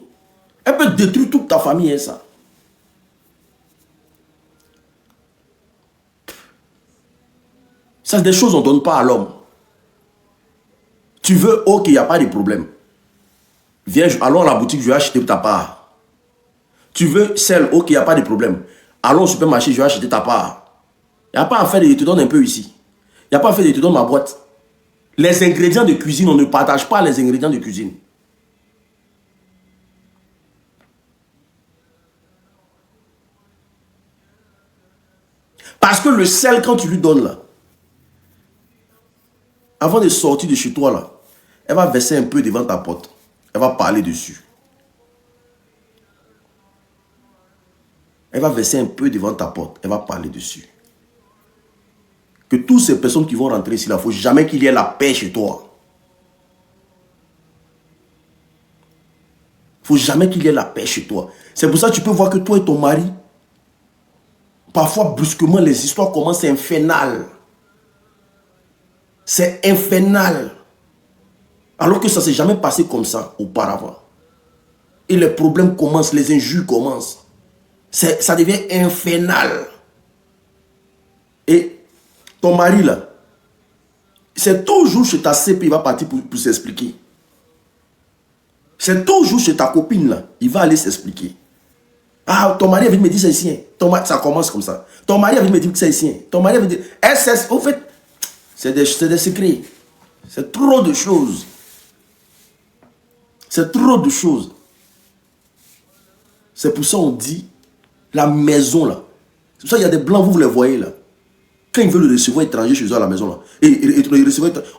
Elle peut détruire toute ta famille et ça. Ça, c'est des choses qu'on ne donne pas à l'homme. Tu veux, ok, il n'y a pas de problème. Viens, allons à la boutique, je vais acheter ta part. Tu veux sel, ok, il n'y a pas de problème. Allons au supermarché, je vais acheter ta part. Il n'y a pas à faire de, je te donne un peu ici. Il n'y a pas à faire de, je te donne ma boîte. Les ingrédients de cuisine, on ne partage pas les ingrédients de cuisine. Parce que le sel, quand tu lui donnes là, avant de sortir de chez toi là, elle va verser un peu devant ta porte. Elle va parler dessus. Elle va verser un peu devant ta porte. Elle va parler dessus. Que toutes ces personnes qui vont rentrer ici, il ne faut jamais qu'il y ait la paix chez toi. Il ne faut jamais qu'il y ait la paix chez toi. C'est pour ça que tu peux voir que toi et ton mari, parfois brusquement, les histoires commencent infernales. C'est infernal. Alors que ça ne s'est jamais passé comme ça auparavant. Et les problèmes commencent, les injures commencent. Ça devient infernal. Et ton mari là, c'est toujours chez ta CP, il va partir pour s'expliquer. C'est toujours chez ta copine là, il va aller s'expliquer. Ah, ton mari avait me dire c'est sien. Ça commence comme ça. Ton mari avait me dire que c'est sien. Ton mari avait dit, au fait, c'est des secrets. C'est trop de choses. C'est trop de choses. C'est pour ça qu'on dit, la maison là. C'est pour ça qu'il y a des blancs, vous les voyez là. Quand ils veulent recevoir étranger chez eux à la maison, là,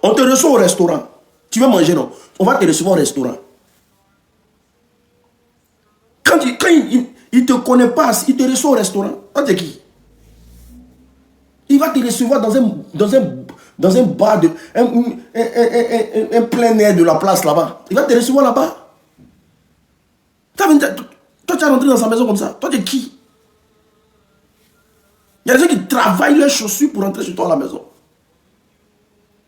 on te reçoit au restaurant. Tu veux manger, non? On va te recevoir au restaurant. Quand il ne te connaît pas, il te reçoit au restaurant. Toi, t'es qui? Il va te recevoir dans un bar, un plein air de la place là-bas. Il va te recevoir là-bas. Toi, tu es rentré dans sa maison comme ça. Toi, t'es qui? Il y a des gens qui travaillent leurs chaussures pour rentrer chez toi à la maison.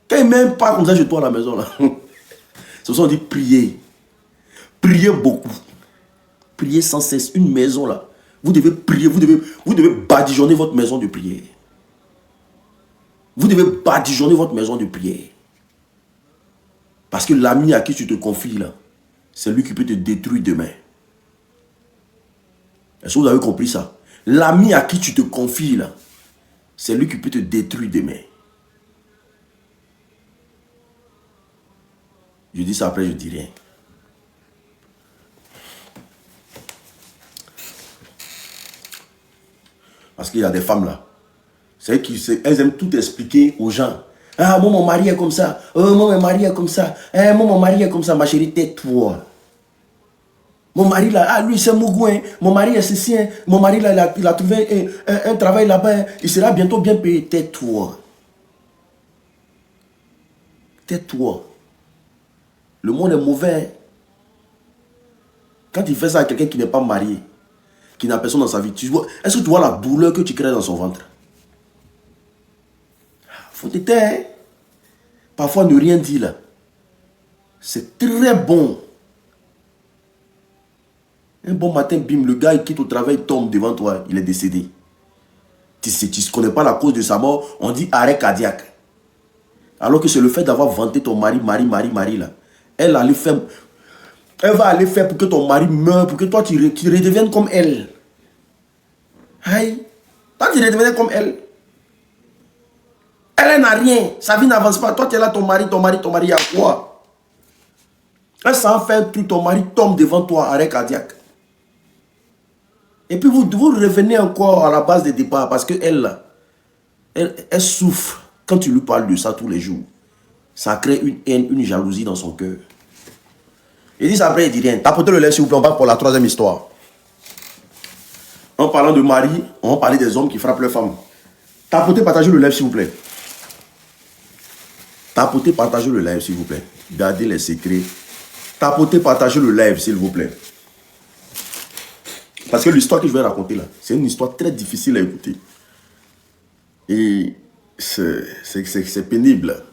Quand ils ne même pas comme ça chez toi à la maison, là, ce sont dit prier. Priez beaucoup. Priez sans cesse. Une maison là. Vous devez prier. Vous devez badigeonner votre maison de prière. Vous devez badigeonner votre maison de prière. Parce que l'ami à qui tu te confies là, c'est lui qui peut te détruire demain. Est-ce que vous avez compris ça? L'ami à qui tu te confies là, c'est lui qui peut te détruire demain. Je dis ça après, je dis rien. Parce qu'il y a des femmes là. C'est qu'elles aiment tout expliquer aux gens. Ah, moi mon mari est comme ça. Oh, moi mon mari est comme ça. Eh, moi mon mari est comme ça. Ma chérie, tais-toi. Mon mari là, ah lui c'est Mougou. Hein. Mon mari est ceci. Hein. Mon mari là, il a trouvé un travail là-bas. Hein. Il sera bientôt bien payé. Tais-toi. Tais-toi. Le monde est mauvais. Hein. Quand il fait ça à quelqu'un qui n'est pas marié, qui n'a personne dans sa vie, est-ce que tu vois la douleur que tu crées dans son ventre? Faut te taire. Hein? Parfois ne rien dire là. C'est très bon. Un bon matin, bim, le gars il quitte au travail, tombe devant toi, il est décédé. Tu ne connais pas la cause de sa mort, on dit arrêt cardiaque. Alors que c'est le fait d'avoir vanté ton mari là. Elle va aller faire pour que ton mari meure, pour que toi tu redeviennes comme elle. Aïe. Toi tu redeviens comme elle. Elle n'a rien, sa vie n'avance pas. Toi tu es là, ton mari, il y a quoi? Elle s'en fait tout, ton mari tombe devant toi, arrêt cardiaque. Et puis vous revenez encore à la base de départ parce qu'elle, elle souffre quand tu lui parles de ça tous les jours. Ça crée une haine, une jalousie dans son cœur. Il dit ça après, il dit rien. Tapotez le lait s'il vous plaît, on va pour la troisième histoire. En parlant de mari, on va parler des hommes qui frappent leurs femmes. Tapotez, partagez le live s'il vous plaît. Tapotez, partagez le live s'il vous plaît. Gardez les secrets. Tapotez, partagez le live s'il vous plaît. Parce que l'histoire que je vais raconter là, c'est une histoire très difficile à écouter. Et c'est pénible.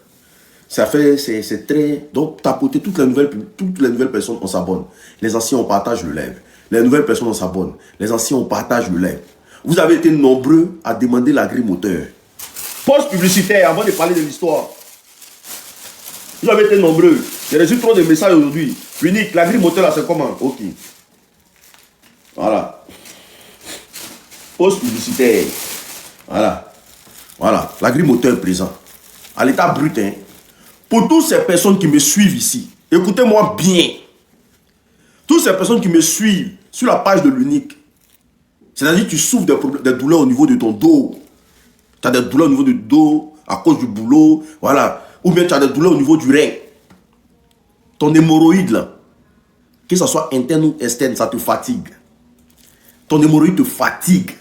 C'est très... Donc, tapoter toutes les nouvelles personnes, on s'abonne. Les anciens, on partage le live. Les nouvelles personnes, on s'abonne. Les anciens, on partage le live. Vous avez été nombreux à demander la grille moteur. Pause publicitaire avant de parler de l'histoire. Vous avez été nombreux. J'ai reçu trop de messages aujourd'hui. Unique, la grille moteur là, c'est comment? Ok. Voilà. Pause publicitaire. Voilà. Voilà. La grille moteur est présente. À l'état brut, hein. Pour toutes ces personnes qui me suivent ici, écoutez-moi bien. Toutes ces personnes qui me suivent sur la page de l'unique, c'est-à-dire que tu souffres des douleurs au niveau de ton dos. Tu as des douleurs au niveau du dos à cause du boulot. Voilà. Ou bien tu as des douleurs au niveau du rein. Ton hémorroïde, là, que ce soit interne ou externe, ça te fatigue. Ton hémorroïde te fatigue.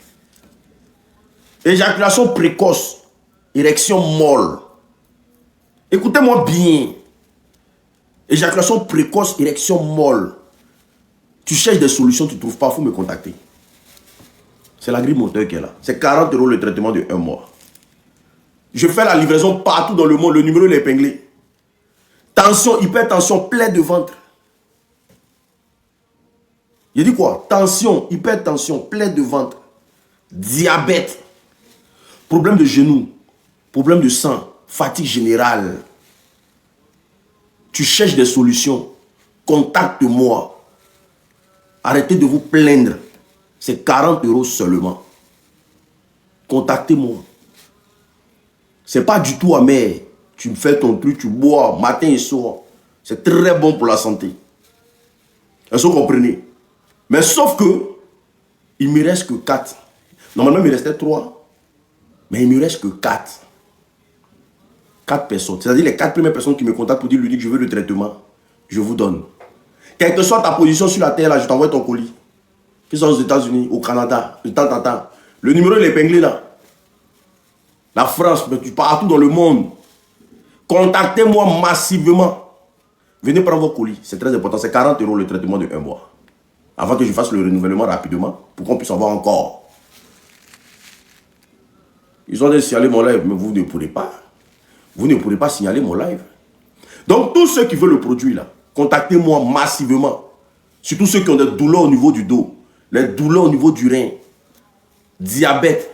Éjaculation précoce. Érection molle. Écoutez-moi bien. Éjaculation précoce, érection molle. Tu cherches des solutions, tu ne trouves pas, il faut me contacter. C'est la grille moteur qui est là. C'est 40 € le traitement de 1 mois. Je fais la livraison partout dans le monde. Le numéro est épinglé. Tension, hypertension, plaie de ventre. J'ai dit quoi? Tension, hypertension, plaie de ventre. Diabète. Problème de genou. Problème de sang. Fatigue générale. Tu cherches des solutions. Contacte-moi. Arrêtez de vous plaindre. C'est 40 € seulement. Contactez-moi. C'est pas du tout amer. Tu fais ton truc, tu bois matin et soir. C'est très bon pour la santé. Est-ce que vous comprenez? Mais sauf que, il ne me reste que 4. Normalement, il me restait 3. Mais il ne me reste que 4. 4 personnes. C'est-à-dire les 4 premières personnes qui me contactent pour dire l'unique, je veux le traitement, je vous donne. Quelle que soit ta position sur la terre, là, je t'envoie ton colis. Que ce soit aux États-Unis, au Canada, de temps en temps. Le numéro il est épinglé là. La France, partout dans le monde. Contactez-moi massivement. Venez prendre vos colis. C'est très important. C'est 40 € le traitement de 1 mois. Avant que je fasse le renouvellement rapidement, pour qu'on puisse avoir encore. Ils ont signalé mon live, mais vous ne pourrez pas. Vous ne pourrez pas signaler mon live. Donc, tous ceux qui veulent le produit là, contactez-moi massivement. Surtout ceux qui ont des douleurs au niveau du dos, les douleurs au niveau du rein, diabète,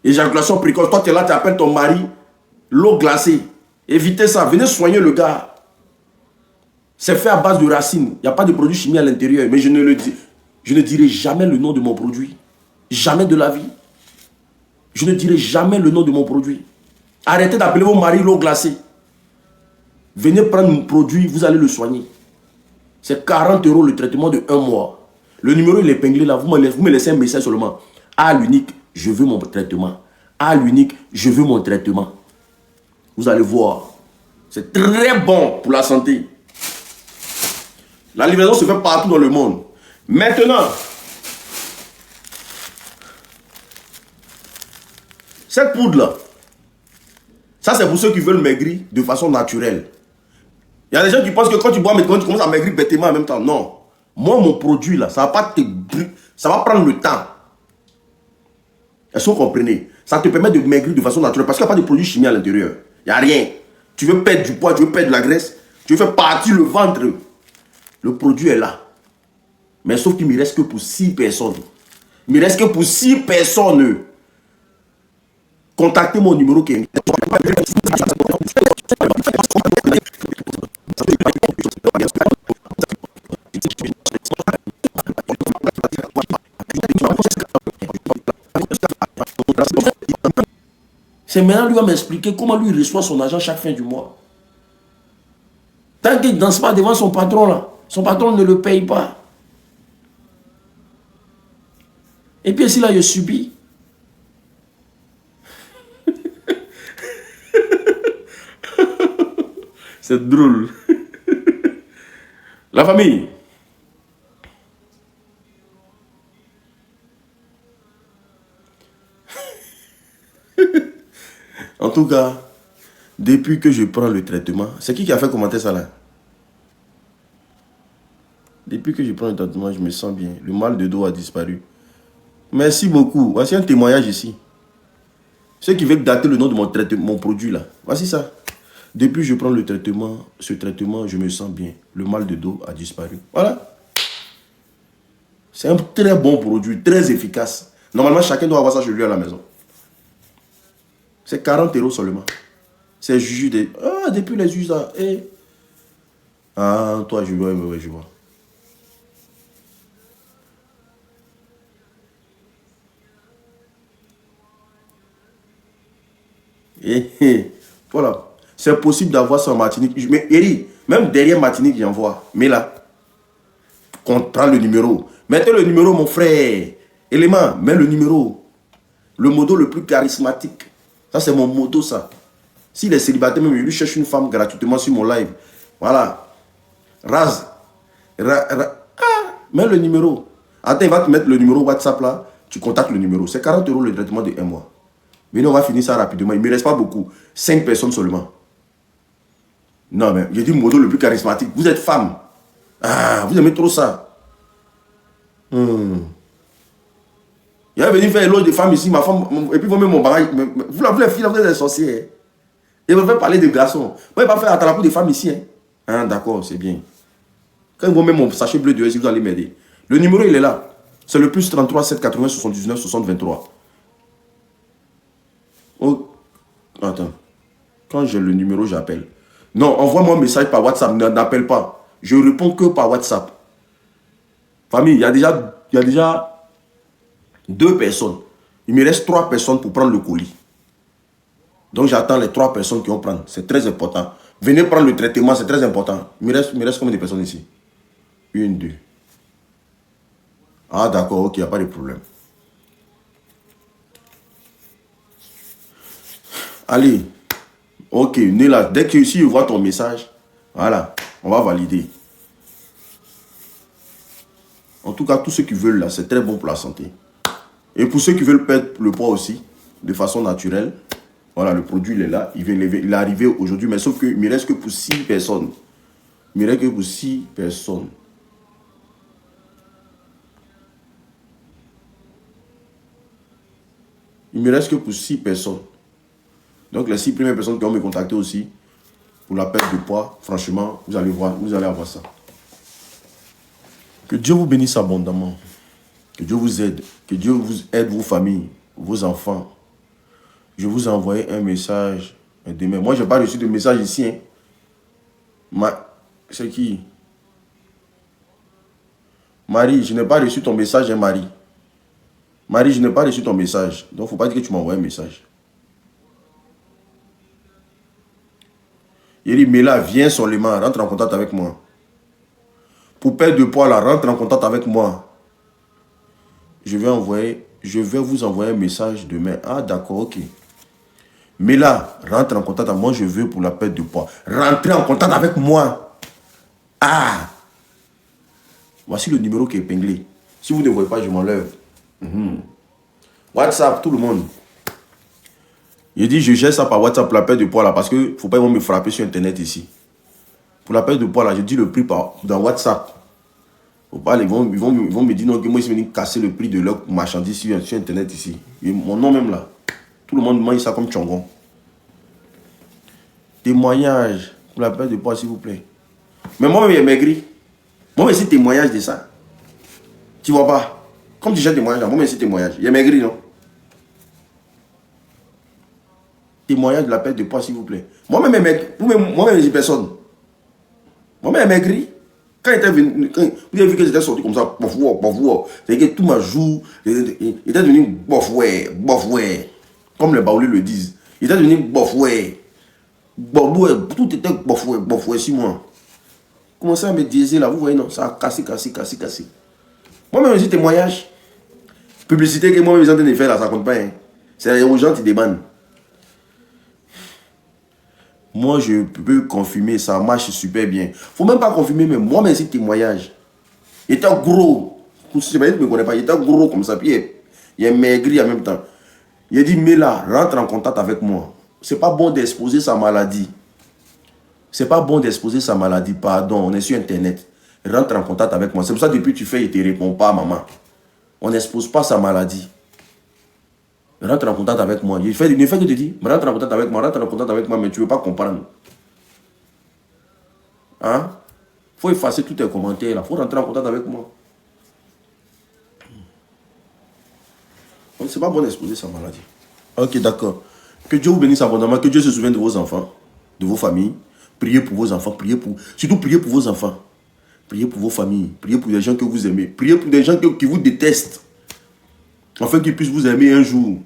éjaculation précoce. Toi, tu es là, tu appelles ton mari, l'eau glacée. Évitez ça, venez soigner le gars. C'est fait à base de racines. Il n'y a pas de produit chimique à l'intérieur. Mais je ne dirai jamais le nom de mon produit. Jamais de la vie. Je ne dirai jamais le nom de mon produit. Arrêtez d'appeler vos maris l'eau glacée. Venez prendre mon produit, vous allez le soigner. C'est 40 € le traitement de 1 mois. Le numéro il est épinglé là. Vous me laissez un message seulement. À l'unique, je veux mon traitement. À l'unique, je veux mon traitement. Vous allez voir. C'est très bon pour la santé. La livraison se fait partout dans le monde. Maintenant, cette poudre-là, ça c'est pour ceux qui veulent maigrir de façon naturelle. Il y a des gens qui pensent que quand tu bois, mais quand tu commences à maigrir bêtement en même temps. Non. Moi, mon produit là, ça va pas te... Ça va prendre le temps. Est-ce que vous comprenez? Ça te permet de maigrir de façon naturelle parce qu'il n'y a pas de produits chimiques à l'intérieur. Il n'y a rien. Tu veux perdre du poids, tu veux perdre de la graisse, tu veux faire partir le ventre. Le produit est là. Mais sauf qu'il ne me reste que pour 6 personnes. Il ne me reste que pour 6 personnes. Contactez mon numéro qui est... C'est maintenant lui va m'expliquer comment lui reçoit son argent chaque fin du mois. Tant qu'il ne danse pas devant son patron là, son patron ne le paye pas. Et puis ici là, je subis. C'est drôle. La famille. En tout cas, depuis que je prends le traitement, c'est qui a fait commenter ça là? Depuis que je prends le traitement, je me sens bien. Le mal de dos a disparu. Merci beaucoup. Voici un témoignage ici. Ceux qui veulent dater le nom de mon produit là. Voici ça. Depuis que je prends le traitement, ce traitement, je me sens bien. Le mal de dos a disparu. Voilà. C'est un très bon produit, très efficace. Normalement, chacun doit avoir ça chez lui à la maison. C'est 40 € seulement. C'est Juju des... Ah, depuis les juges là. Eh. Ah, toi, je vois, ouais, je vois. Voilà. C'est possible d'avoir ça en Martinique. Mais Eri, même derrière Martinique, j'en vois. Mais là, on prend le numéro. Mettez le numéro, mon frère. Élément, mets le numéro. Le modo le plus charismatique. Ça, c'est mon modo, ça. S'il est célibataire, même, il lui cherche une femme gratuitement sur mon live. Voilà. Raz. Mets le numéro. Attends, il va te mettre le numéro WhatsApp là. Tu contactes le numéro. C'est 40 € le traitement de 1 mois. Mais nous, on va finir ça rapidement. Il ne me reste pas beaucoup. 5 personnes seulement. Non, mais j'ai dit le modo le plus charismatique. Vous êtes femme. Ah, vous aimez trop ça. Il est venu faire l'éloge de femmes ici. Ma femme, et puis vous mettez mon barrage. Vous les filles, vous êtes des sorciers. Et vous faites parler de garçons. Vous ne pouvez pas faire attraper des femmes ici. Hein, d'accord, c'est bien. Quand vous mettez mon sachet bleu de vous allez m'aider. Le numéro, il est là. C'est le plus 33 780 79 60 23. Oh, attends. Quand j'ai le numéro, j'appelle. Non, envoie-moi un message par WhatsApp. N'appelle pas. Je réponds que par WhatsApp. Famille, il y a déjà 2 personnes. Il me reste 3 personnes pour prendre le colis. Donc j'attends les 3 personnes qui vont prendre. C'est très important. Venez prendre le traitement, c'est très important. Il me reste combien de personnes ici? 1, 2. Ah d'accord, ok, il n'y a pas de problème. Allez. Ok, Néla, dès que si je vois ton message, voilà, on va valider. En tout cas, tous ceux qui veulent là, c'est très bon pour la santé. Et pour ceux qui veulent perdre le poids aussi, de façon naturelle, voilà, le produit il est là, il est arrivé aujourd'hui, mais sauf qu'il ne me reste que pour 6 personnes. Il me reste que pour 6 personnes. Il me reste que pour 6 personnes. Donc les 6 premières personnes qui vont me contacter aussi, pour la perte de poids, franchement, vous allez voir, vous allez avoir ça. Que Dieu vous bénisse abondamment. Que Dieu vous aide. Que Dieu vous aide, vos familles, vos enfants. Je vous ai envoyé un message demain. Moi, je n'ai pas reçu de message ici. Hein. C'est qui? Marie, je n'ai pas reçu ton message, hein, Marie. Marie, je n'ai pas reçu ton message. Donc, il ne faut pas dire que tu m'envoies un message. Il dit, Mela, viens seulement, rentre en contact avec moi. Pour perdre de poids, là, rentre en contact avec moi. Je vais vous envoyer un message demain. Ah, d'accord, ok. Mela, rentre en contact avec moi, je veux pour la perte de poids. Rentrez en contact avec moi. Ah! Voici le numéro qui est épinglé. Si vous ne voyez pas, je m'enlève. WhatsApp, tout le monde. Il dit, je gère ça par WhatsApp pour la perte de poids là, parce que ne faut pas me frapper sur Internet ici. Pour la perte de poids là, je dis le prix dans WhatsApp. Faut pas, ils vont me dire non, que moi, ils viennent casser le prix de leur marchandise sur Internet ici. Et mon nom même là. Tout le monde mange ça comme Tchongon. Témoignage pour la perte de poids, s'il vous plaît. Mais moi-même, j'ai maigri. Moi-même, c'est témoignage de ça. Tu vois pas? Comme tu jettes témoignage, moi-même, c'est témoignage. J'ai maigri, non? Témoignage de la perte de poids, s'il vous plaît. Moi-même, moi-même, j'ai personne. Moi-même, j'ai maigri. Quand il était venu, vous avez vu que j'étais sorti comme ça, c'est-à-dire que tout ma joue, il était devenu bof ouais, comme les Baoulés le disent. Il était devenu bof ouais, tout était bof ouais, 6 mois. Commencez à me dire là, vous voyez, non, ça a cassé. Moi-même, j'ai témoignage. Publicité que moi-même, j'ai en train de faire là, ça compte pas. Hein. C'est aux gens qui demandent. Moi, je peux confirmer, ça marche super bien. Faut même pas confirmer, mais moi-même, c'est témoignage. Il était gros. Je ne me connais pas. Il était gros comme ça. Puis il est maigri en même temps. Il a dit, mais là, rentre en contact avec moi. C'est pas bon d'exposer sa maladie. C'est pas bon d'exposer sa maladie. Pardon, on est sur Internet. Rentre en contact avec moi. C'est pour ça que depuis tu fais, il ne te répond pas, maman. On n'expose pas sa maladie. Rentre en contact avec moi. Il ne fait que te dire, rentre en contact avec moi, mais tu ne veux pas comprendre. Hein? Il faut effacer tous tes commentaires là. Il faut rentrer en contact avec moi. C'est pas bon d'exposer sa maladie. Ok, d'accord. Que Dieu vous bénisse abondamment. Que Dieu se souvienne de vos enfants, de vos familles. Priez pour vos enfants. Surtout priez pour vos enfants. Priez pour vos familles. Priez pour des gens que vous aimez. Priez pour des gens qui vous détestent. Afin qu'ils puissent vous aimer un jour.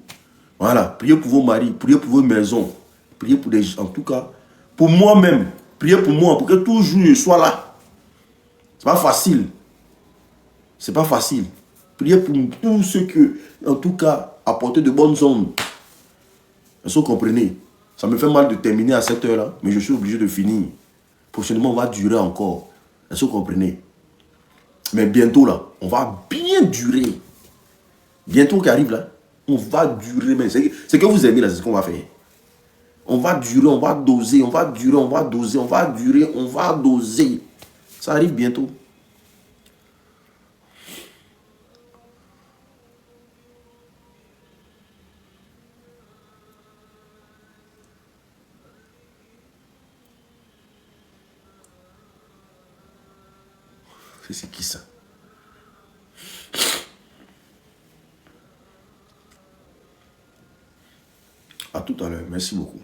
Voilà. Priez pour vos maris. Priez pour vos maisons. Priez pour des gens. En tout cas, pour moi-même. Priez pour moi. Pour que toujours je sois là. C'est pas facile. C'est pas facile. Priez pour tous ceux qui, en tout cas, apportent de bonnes ondes. Est-ce que vous comprenez? Ça me fait mal de terminer à cette heure-là, mais je suis obligé de finir. Prochainement, on va durer encore. Est-ce que vous comprenez? Mais bientôt, là, on va bien durer. Bientôt qui arrive, là, on va durer. Mais c'est que vous aimez, là, c'est ce qu'on va faire. On va durer, on va doser, on va durer, on va doser, on va durer, on va doser. Ça arrive bientôt. C'est qui ça? À tout à l'heure. Merci beaucoup.